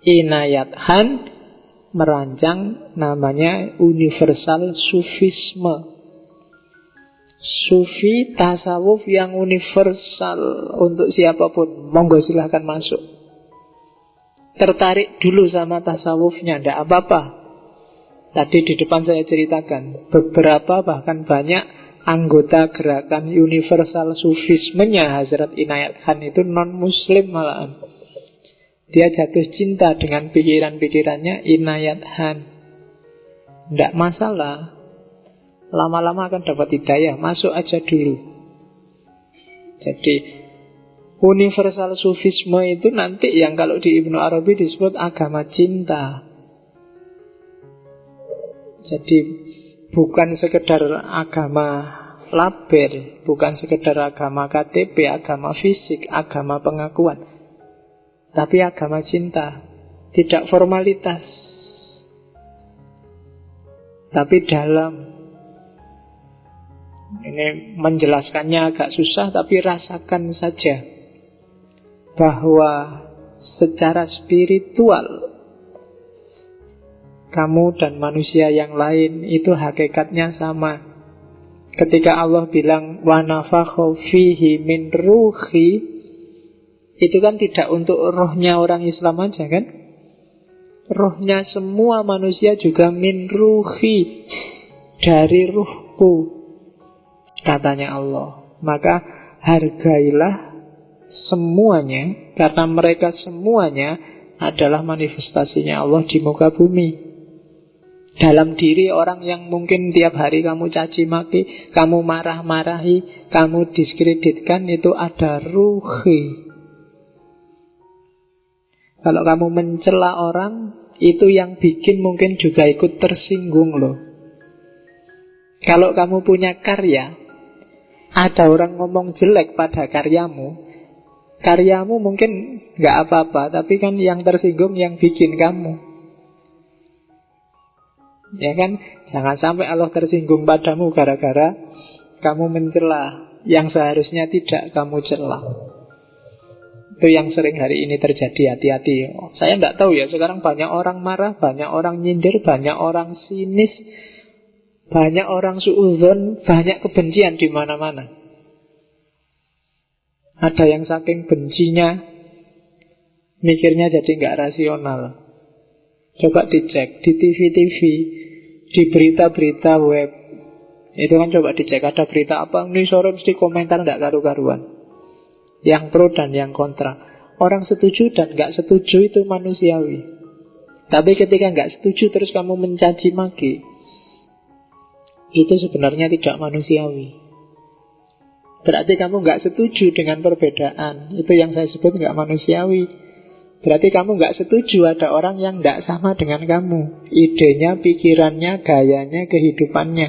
Inayat Khan merancang namanya universal sufisme. Sufi tasawuf yang universal untuk siapapun. Monggo silahkan masuk. Tertarik dulu sama tasawufnya, tidak apa-apa. Tadi di depan saya ceritakan beberapa bahkan banyak anggota gerakan universal sufismenya Hazrat Inayat Khan itu non-muslim malahan. Dia jatuh cinta dengan pikiran-pikirannya Inayat Khan. Tidak masalah. Lama-lama akan dapat hidayah. Masuk aja dulu. Jadi universal sufisme itu nanti yang kalau di Ibnu Arabi disebut agama cinta. Jadi bukan sekedar agama label, bukan sekedar agama KTP, agama fisik, agama pengakuan, tapi agama cinta. Tidak formalitas, tapi dalam. Ini menjelaskannya agak susah, tapi rasakan saja bahwa secara spiritual kamu dan manusia yang lain itu hakikatnya sama. Ketika Allah bilang wa nafakha fihi min ruhi, itu kan tidak untuk rohnya orang Islam aja kan? Rohnya semua manusia juga min ruhi, dari ruhku, katanya Allah. Maka hargailah semuanya, karena mereka semuanya adalah manifestasinya Allah di muka bumi. Dalam diri orang yang mungkin tiap hari kamu caci maki, kamu marah-marahi, kamu diskreditkan, itu ada ruhi. Kalau kamu mencela orang, itu yang bikin mungkin juga ikut tersinggung loh. Kalau kamu punya karya, ada orang ngomong jelek pada karyamu, karyamu mungkin gak apa-apa, tapi kan yang tersinggung yang bikin kamu. Ya kan? Jangan sampai Allah tersinggung padamu gara-gara kamu mencela yang seharusnya tidak kamu cela. Itu yang sering hari ini terjadi, hati-hati. Saya tidak tahu ya, sekarang banyak orang marah, banyak orang nyindir, banyak orang sinis, banyak orang suudzon, banyak kebencian di mana-mana. Ada yang saking bencinya mikirnya jadi nggak rasional. Coba dicek di TV-TV, di berita-berita web. Itu kan coba dicek, ada berita apa, ini sore mesti komentar nggak karu-karuan. Yang pro dan yang kontra. Orang setuju dan nggak setuju itu manusiawi. Tapi ketika nggak setuju terus kamu mencaci maki, itu sebenarnya tidak manusiawi. Berarti kamu nggak setuju dengan perbedaan. Itu yang saya sebut nggak manusiawi. Berarti kamu nggak setuju ada orang yang nggak sama dengan kamu. Idenya, pikirannya, gayanya, kehidupannya.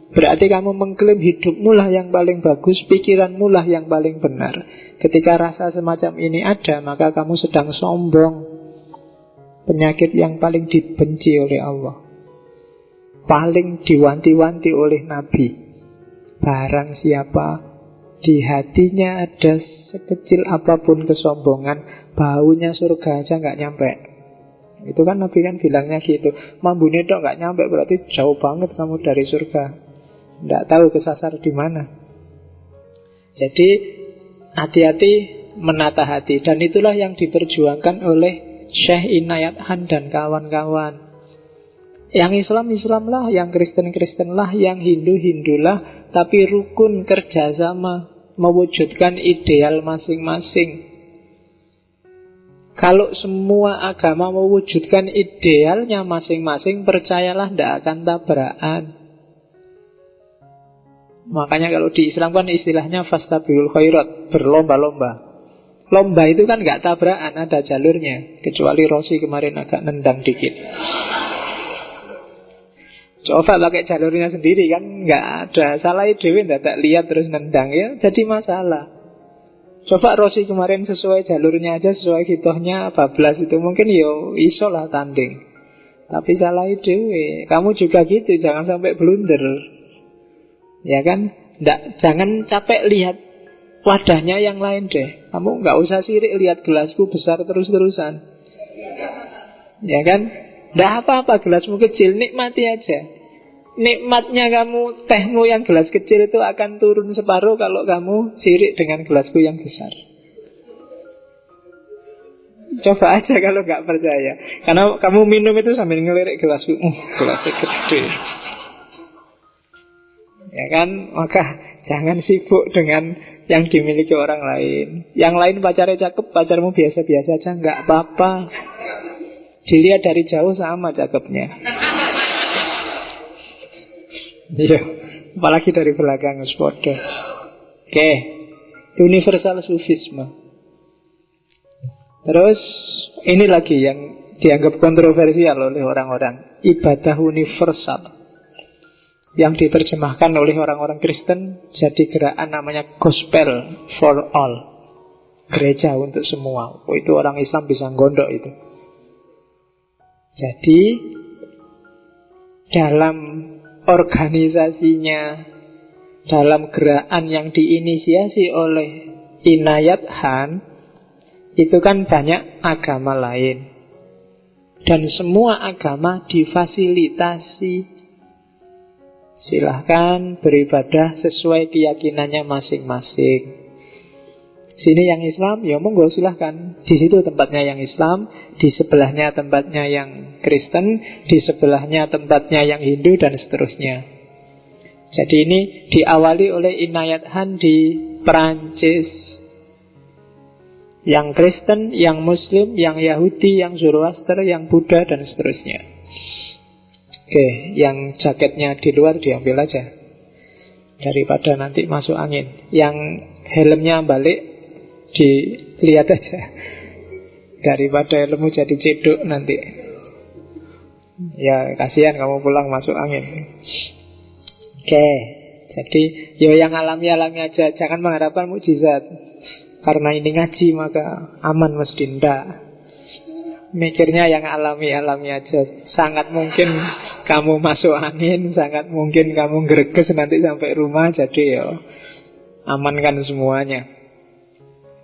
Berarti kamu mengklaim hidupmu lah yang paling bagus, pikiranmu lah yang paling benar. Ketika rasa semacam ini ada, maka kamu sedang sombong. Penyakit yang paling dibenci oleh Allah, paling diwanti-wanti oleh Nabi. Barang siapa di hatinya ada sekecil apapun kesombongan, baunya surga aja gak nyampe. Itu kan Nabi kan bilangnya gitu. Mambune tok gak nyampe, berarti jauh banget kamu dari surga. Tidak tahu kesasar di mana. Jadi hati-hati menata hati. Dan itulah yang diperjuangkan oleh Syekh Inayat Khan dan kawan-kawan. Yang Islam lah, yang Kristen lah, yang Hindu lah, tapi rukun kerjasama, mewujudkan ideal masing-masing. Kalau semua agama mewujudkan idealnya masing-masing, percayalah tidak akan tabrakan. Makanya kalau di Islam kan istilahnya fastabiqul khairat, berlomba-lomba. Lomba itu kan gak tabrakan, ada jalurnya. Kecuali Rosi kemarin agak nendang dikit. Coba pakai jalurnya sendiri kan gak ada. Salah dewe tak lihat terus nendang ya, jadi masalah. Coba Rosi kemarin sesuai jalurnya aja, sesuai hitohnya bablas itu mungkin yo iso lah tanding. Tapi salah dewe. Kamu juga gitu, jangan sampai blunder. Ya kan? Jangan capek lihat wadahnya yang lain deh. Kamu nggak usah sirik lihat gelasku besar terus-terusan. Ya kan? Tidak apa-apa gelasmu kecil, nikmati aja. Nikmatnya kamu, tehmu yang gelas kecil itu akan turun separuh kalau kamu sirik dengan gelasku yang besar. Coba aja kalau nggak percaya. Karena kamu minum itu sambil ngelirik gelasku, gelasnya gede. Ya kan? Maka jangan sibuk dengan yang dimiliki orang lain. Yang lain pacarnya cakep, pacarmu biasa-biasa aja, nggak apa-apa. Dilihat dari jauh sama cakepnya. Iya, apalagi dari belakang sepodo. Oke, universal sufisme. Terus ini lagi yang dianggap kontroversial oleh orang-orang, ibadah universal, yang diterjemahkan oleh orang-orang Kristen jadi gerakan namanya gospel for all, gereja untuk semua. Oh, itu orang Islam bisa gondok itu. Jadi dalam organisasinya, dalam gerakan yang diinisiasi oleh Inayat Khan, itu kan banyak agama lain. Dan semua agama difasilitasi. Silahkan beribadah sesuai keyakinannya masing-masing. Sini yang Islam, ya monggo silahkan. Di situ tempatnya yang Islam, di sebelahnya tempatnya yang Kristen, di sebelahnya tempatnya yang Hindu, dan seterusnya. Jadi ini diawali oleh Inayat Khan di Perancis. Yang Kristen, yang Muslim, yang Yahudi, yang Zoroaster, yang Buddha, dan seterusnya. Oke, yang jaketnya di luar diambil aja, daripada nanti masuk angin. Yang helmnya balik dilihat aja, daripada helmmu jadi ceduk nanti. Ya kasihan kamu pulang masuk angin. Oke, jadi yo yang alami-alami aja, jangan mengharapkan mukjizat. Karena ini ngaji maka aman, mesti ndak. Mikirnya yang alami-alami aja. Sangat mungkin kamu masuk angin, sangat mungkin kamu greges nanti sampai rumah. Jadi yo amankan semuanya.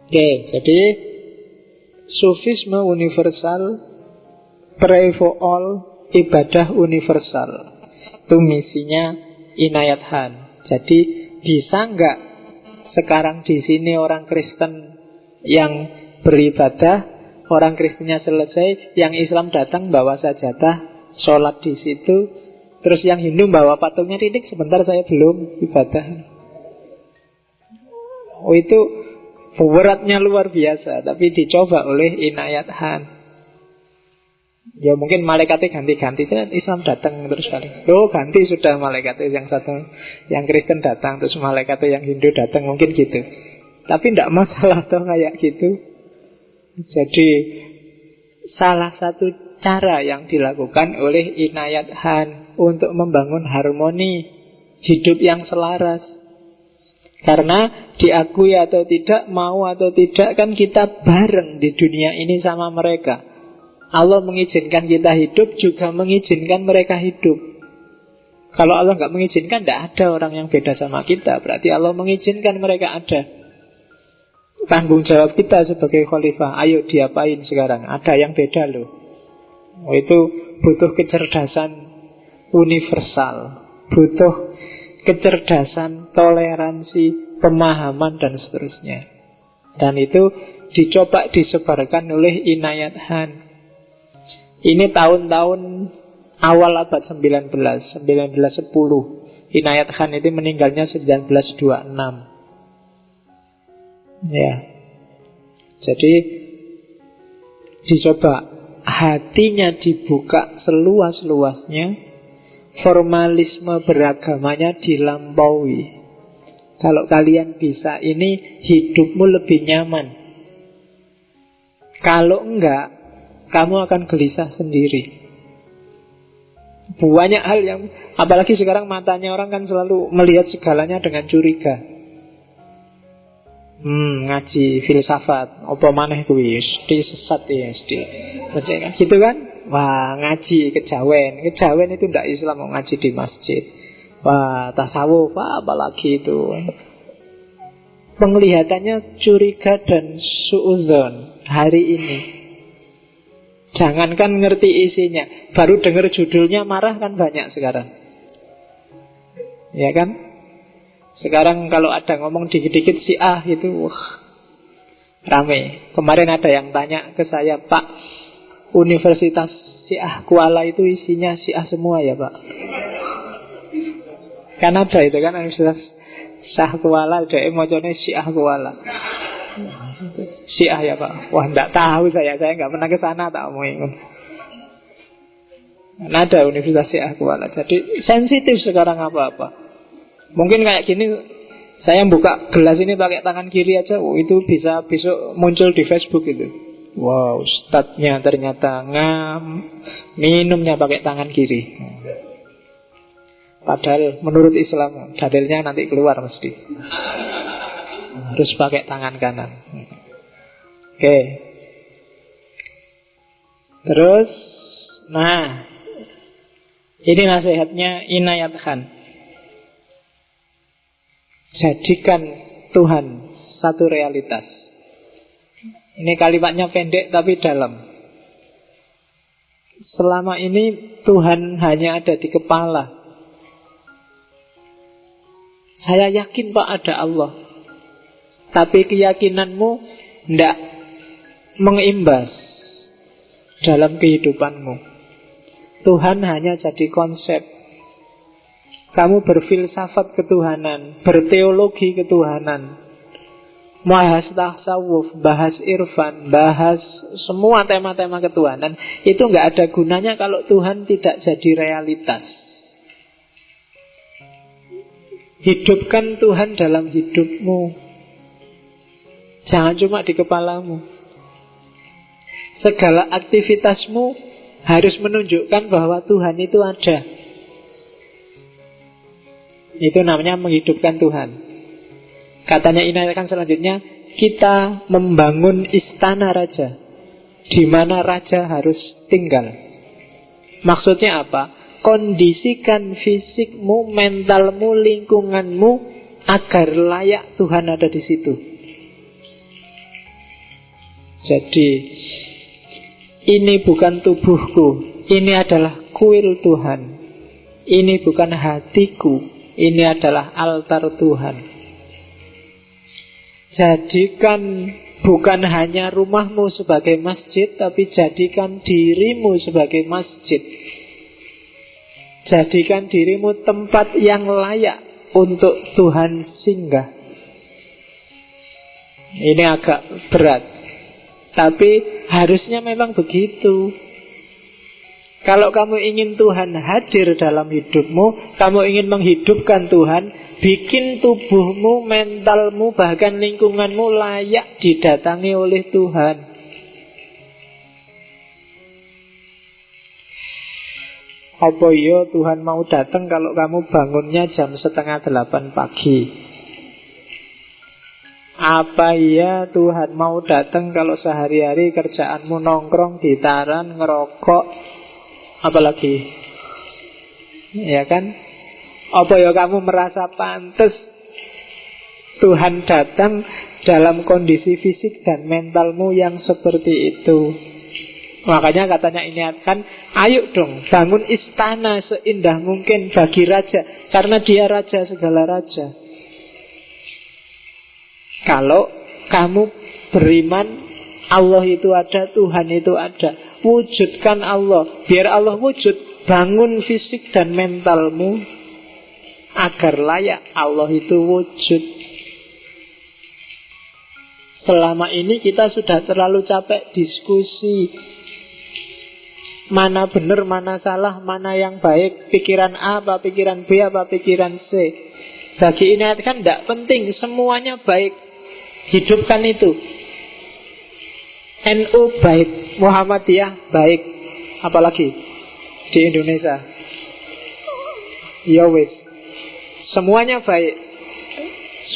Oke, jadi sufisme universal, pray for all, ibadah universal. Itu misinya Inayat Khan. Jadi bisa nggak sekarang di sini orang Kristen yang beribadah, orang Kristennya selesai, yang Islam datang bawa sajadah, sholat di situ, terus yang Hindu bawa patungnya, titik sebentar saya belum ibadah. Oh itu beratnya luar biasa, tapi dicoba oleh Inayat Khan. Ya mungkin malaikatnya ganti-ganti, Islam datang terus kali. Oh ganti sudah malaikatnya, yang satu yang Kristen datang, terus malaikatnya yang Hindu datang, mungkin gitu. Tapi tidak masalah toh kayak gitu. Jadi salah satu cara yang dilakukan oleh Inayat Khan untuk membangun harmoni hidup yang selaras. Karena diakui atau tidak, mau atau tidak, kan kita bareng di dunia ini sama mereka. Allah mengizinkan kita hidup, juga mengizinkan mereka hidup. Kalau Allah nggak mengizinkan, tidak ada orang yang beda sama kita. Berarti Allah mengizinkan mereka ada. Tanggung jawab kita sebagai khalifah, ayo diapain sekarang? Ada yang beda loh. Oh, itu butuh kecerdasan universal, butuh kecerdasan, toleransi, pemahaman, dan seterusnya. Dan itu dicoba disebarkan oleh Inayat Khan. Ini tahun-tahun awal abad 1910. Inayat Khan itu meninggalnya 1926. Ya. Jadi dicoba, hatinya dibuka seluas-luasnya, formalisme beragamanya dilampaui. Kalau kalian bisa ini, hidupmu lebih nyaman. Kalau enggak, kamu akan gelisah sendiri. Banyak hal yang, apalagi sekarang matanya orang kan selalu melihat segalanya dengan curiga. Ngaji filsafat, apa maneh kuwi, mesti sesat ya, mesti. Gitu kan? Wah, ngaji kejawen. Kejawen itu tidak Islam, mau ngaji di masjid. Wah, tasawuf, apalagi itu. Penglihatannya curiga dan suudzon hari ini. Jangankan ngerti isinya, baru dengar judulnya marah kan banyak sekarang. Ya kan? Sekarang kalau ada ngomong dikit-dikit Syiah itu rame. Kemarin ada yang tanya ke saya, Pak, Universitas Syiah Kuala itu isinya Syiah semua ya Pak? Kan ada itu kan Universitas Syiah Kuala, dia maunya Syiah Kuala. Syiah ya Pak? Wah enggak tahu saya nggak pernah ke sana tak mau ikut. Nah, ada Universitas Syiah Kuala. Jadi sensitif sekarang apa-apa. Mungkin kayak gini, saya buka gelas ini pakai tangan kiri aja, itu bisa besok muncul di Facebook itu. Wow, ustadznya ternyata minumnya pakai tangan kiri. Padahal menurut Islam dalilnya nanti keluar mesti harus pakai tangan kanan. Oke. Terus, nah, ini nasihatnya Inayat Khan. Jadikan Tuhan satu realitas. Ini kalimatnya pendek tapi dalam. Selama ini Tuhan hanya ada di kepala. Saya yakin Pak ada Allah, tapi keyakinanmu tidak mengimbas dalam kehidupanmu. Tuhan hanya jadi konsep. Kamu berfilsafat ketuhanan, berteologi ketuhanan, bahas tasawuf, bahas irfan, bahas semua tema-tema ketuhanan. Itu nggak ada gunanya kalau Tuhan tidak jadi realitas. Hidupkan Tuhan dalam hidupmu. Jangan cuma di kepalamu. Segala aktivitasmu harus menunjukkan bahwa Tuhan itu ada. Itu namanya menghidupkan Tuhan. Katanya Inayat selanjutnya, kita membangun istana raja, di mana raja harus tinggal. Maksudnya apa? Kondisikan fisikmu, mentalmu, lingkunganmu agar layak Tuhan ada di situ. Jadi ini bukan tubuhku, ini adalah kuil Tuhan. Ini bukan hatiku, ini adalah altar Tuhan. Jadikan bukan hanya rumahmu sebagai masjid, tapi jadikan dirimu sebagai masjid. Jadikan dirimu tempat yang layak untuk Tuhan singgah. Ini agak berat, tapi harusnya memang begitu. Kalau kamu ingin Tuhan hadir dalam hidupmu, kamu ingin menghidupkan Tuhan, bikin tubuhmu, mentalmu, bahkan lingkunganmu layak didatangi oleh Tuhan. Apa iya Tuhan mau datang kalau kamu bangunnya jam 7:30 pagi? Apa iya Tuhan mau datang kalau sehari-hari kerjaanmu nongkrong, gitaran, ngerokok, apalagi, ya kan? Apa ya kamu merasa pantas Tuhan datang dalam kondisi fisik dan mentalmu yang seperti itu? Makanya katanya ini kan, ayo dong bangun istana seindah mungkin bagi raja, karena dia raja segala raja. Kalau kamu beriman Allah itu ada, Tuhan itu ada, wujudkan Allah. Biar Allah wujud, bangun fisik dan mentalmu agar layak Allah itu wujud. Selama ini kita sudah terlalu capek diskusi mana benar, mana salah, mana yang baik, pikiran A apa pikiran B apa pikiran C. Bagi ini kan tidak penting, semuanya baik. Hidupkan itu. NU baik, Muhammadiyah baik, apalagi di Indonesia. Ya wis, semuanya baik.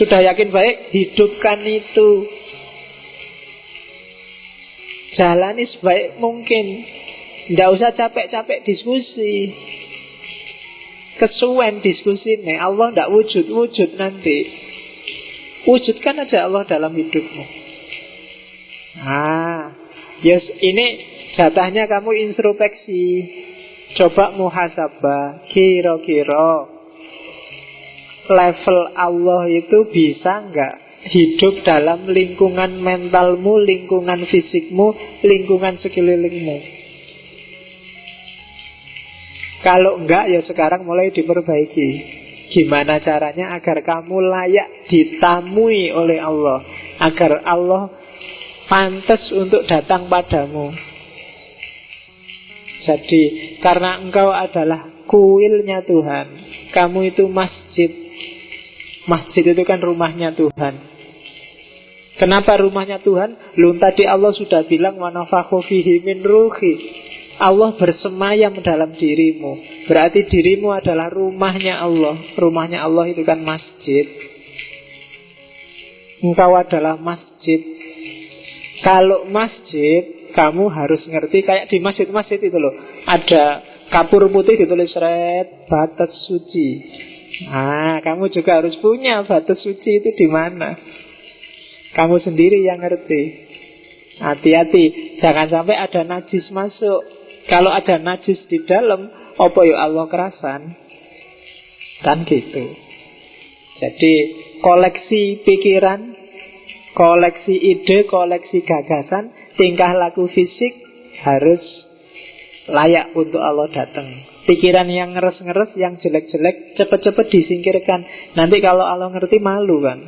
Sudah yakin baik, hidupkan itu. Jalani sebaik mungkin. Tidak usah capek-capek diskusi. Kesuwen diskusi nih, Allah tidak wujud nanti. Wujudkan aja Allah dalam hidupmu. Yes, ini Jatahnya kamu introspeksi. Coba muhasabah. Kira-kira level Allah itu bisa nggak hidup dalam lingkungan mentalmu, lingkungan fisikmu, lingkungan sekelilingmu? Kalau enggak, ya sekarang mulai diperbaiki. Gimana caranya agar kamu layak ditamui oleh Allah, agar Allah pantas untuk datang padamu. Jadi karena engkau adalah kuilnya Tuhan, kamu itu masjid. Masjid itu kan rumahnya Tuhan. Kenapa rumahnya Tuhan? Tadi Allah sudah bilang wa nafakhu fihi min ruhi. Allah bersemayam dalam dirimu. Berarti dirimu adalah rumahnya Allah. Rumahnya Allah itu kan masjid. Engkau adalah masjid. Kalau masjid, kamu harus ngerti. Kayak di masjid-masjid itu loh, ada kapur putih ditulis red, batas suci. Kamu juga harus punya batas suci itu di mana. Kamu sendiri yang ngerti. Hati-hati, jangan sampai ada najis masuk. Kalau ada najis di dalam, apa ya Allah kerasan? Kan gitu. Jadi koleksi pikiran, koleksi ide, koleksi gagasan, tingkah laku fisik harus layak untuk Allah datang. Pikiran yang ngeres-ngeres, yang jelek-jelek, cepet-cepet disingkirkan. Nanti kalau Allah ngerti malu kan.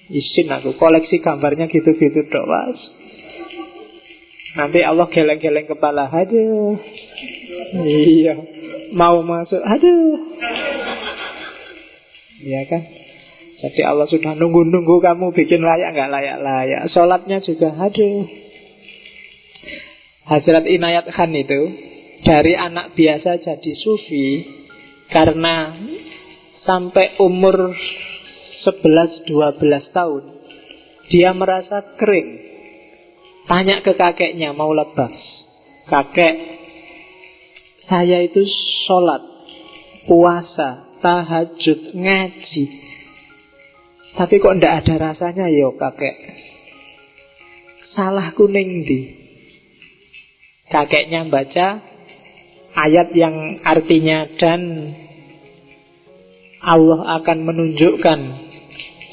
Isin aku koleksi gambarnya gitu-gitu dok mas. Nanti Allah geleng-geleng kepala. Aduh. Iya. Mau masuk. Aduh. Iya kan. Jadi Allah sudah nunggu-nunggu kamu bikin layak nggak layak-layak. Sholatnya juga aduh. Hazrat Inayat Khan itu dari anak biasa jadi sufi karena sampai umur 11-12 tahun dia merasa kering. Tanya ke kakeknya mau lebas. Kakek, saya itu sholat, puasa, tahajud, ngaji, tapi kok ndak ada rasanya yo kakek. Salah kuning di. Kakeknya baca ayat yang artinya dan Allah akan menunjukkan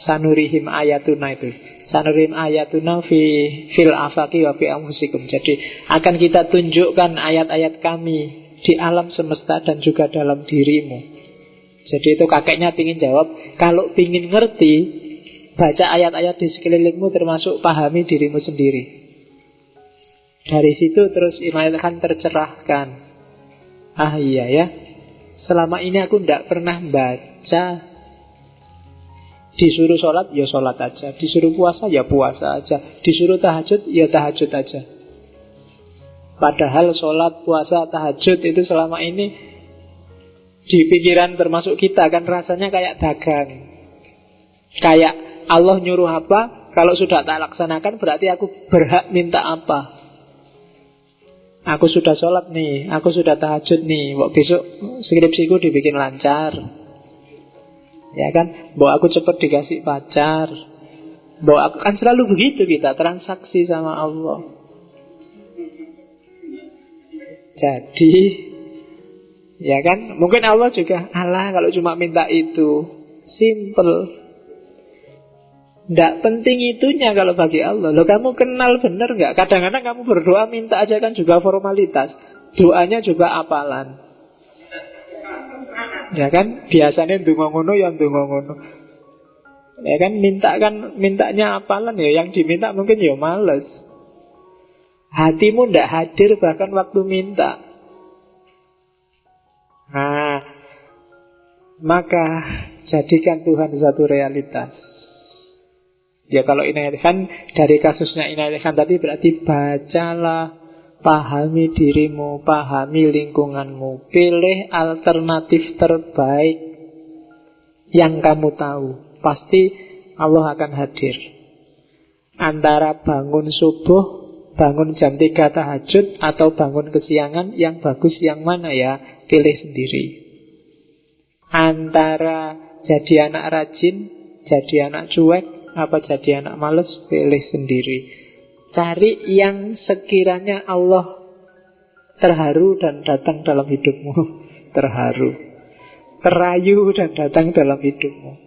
sanurihim ayatuna itu. Sanurihim ayatuna fil afaqi wa fi anfusikum. Jadi akan kita tunjukkan ayat-ayat kami di alam semesta dan juga dalam dirimu. Jadi itu kakeknya pingin jawab, kalau pingin ngerti, baca ayat-ayat di sekelilingmu termasuk pahami dirimu sendiri. Dari situ terus Inayat Khan tercerahkan. Iya ya, selama ini aku tidak pernah baca. Disuruh sholat, ya sholat aja. Disuruh puasa, ya puasa aja. Disuruh tahajud, ya tahajud aja. Padahal sholat, puasa, tahajud itu selama ini di pikiran termasuk kita kan rasanya kayak dagang. Kayak Allah nyuruh apa, kalau sudah tak laksanakan berarti aku berhak minta apa. Aku sudah sholat nih, aku sudah tahajud nih, besok skripsiku dibikin lancar. Ya kan, bahwa aku cepat dikasih pacar, bahwa aku kan selalu begitu kita transaksi sama Allah. Jadi, ya kan, mungkin Allah juga Allah kalau cuma minta itu, simple. Tidak penting itunya kalau bagi Allah. Loh kamu kenal benar nggak? Kadang-kadang kamu berdoa minta aja kan juga formalitas. Doanya juga apalan. Ya kan? Biasanya ndonga ngono ya ndonga ngono. Ya kan mintanya apalan ya. Yang diminta mungkin ya males. Hatimu tidak hadir bahkan waktu minta. Nah, maka jadikan Tuhan satu realitas. Ya kalau Inayat Khan, dari kasusnya Inayat Khan tadi berarti bacalah, pahami dirimu, pahami lingkunganmu, pilih alternatif terbaik yang kamu tahu. Pasti Allah akan hadir. Antara bangun subuh, bangun jam 3 tahajud, atau bangun kesiangan, yang bagus yang mana ya? Pilih sendiri. Antara jadi anak rajin, jadi anak cuek, apa jadi anak malas, pilih sendiri. Cari yang sekiranya Allah terharu dan datang dalam hidupmu. Terharu, terayu dan datang dalam hidupmu.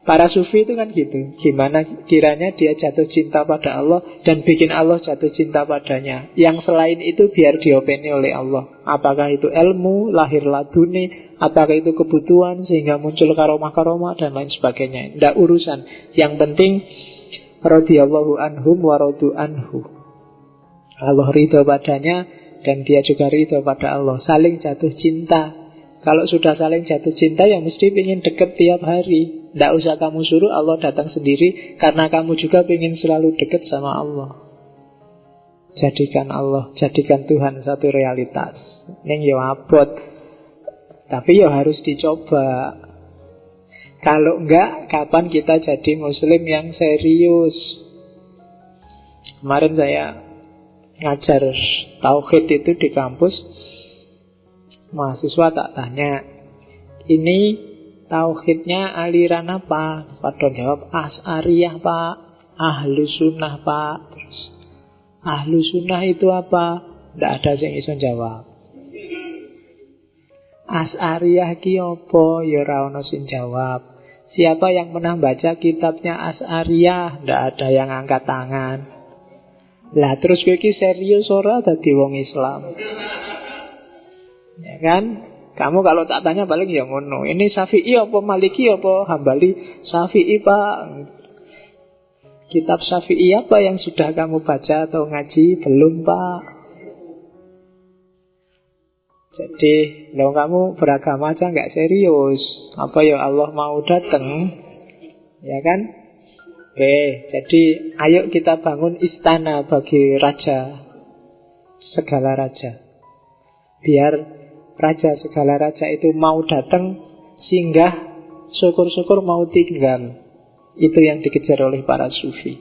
Para sufi itu kan gitu. Gimana kiranya dia jatuh cinta pada Allah dan bikin Allah jatuh cinta padanya. Yang selain itu biar diopeni oleh Allah. Apakah itu ilmu, lahir laduni, apakah itu kebutuhan sehingga muncul karomah-karomah dan lain sebagainya. Tidak urusan. Yang penting radhiyallahu anhum wa radu anhu. Allah ridho padanya dan dia juga ridho pada Allah. Saling jatuh cinta. Kalau sudah saling jatuh cinta, ya mesti ingin deket tiap hari. Tidak usah kamu suruh, Allah datang sendiri. Karena kamu juga ingin selalu deket sama Allah. Jadikan Allah, jadikan Tuhan satu realitas. Ini ya abot. Tapi ya harus dicoba. Kalau enggak, kapan kita jadi muslim yang serius? Kemarin saya ngajar tauhid itu di kampus. Mahasiswa tak tanya, ini tauhidnya aliran apa? Padahal jawab, Asy'ariyah pak, Ahlu Sunnah pak. Terus, Ahlu Sunnah itu apa? Tidak ada yang bisa jawab. Asy'ariyah ki apa? Ya ora ono sing jawab. Siapa yang pernah baca kitabnya Asy'ariyah? Tidak ada yang angkat tangan. Lah terus kowe iki serius ora dadi wong Islam? Ya kan? Kamu kalau tak tanya paling ya ngono. Ini Syafi'i apa Maliki apa Hambali? Syafi'i pak. Kitab Syafi'i apa yang sudah kamu baca atau ngaji? Belum pak. Jadi kalau kamu beragama aja nggak serius. Apa ya Allah mau datang? Ya kan? Oke, jadi ayo kita bangun istana bagi raja, segala raja. Biar raja segala raja itu mau datang, singgah, syukur-syukur mau tinggal. Itu yang dikejar oleh para sufi.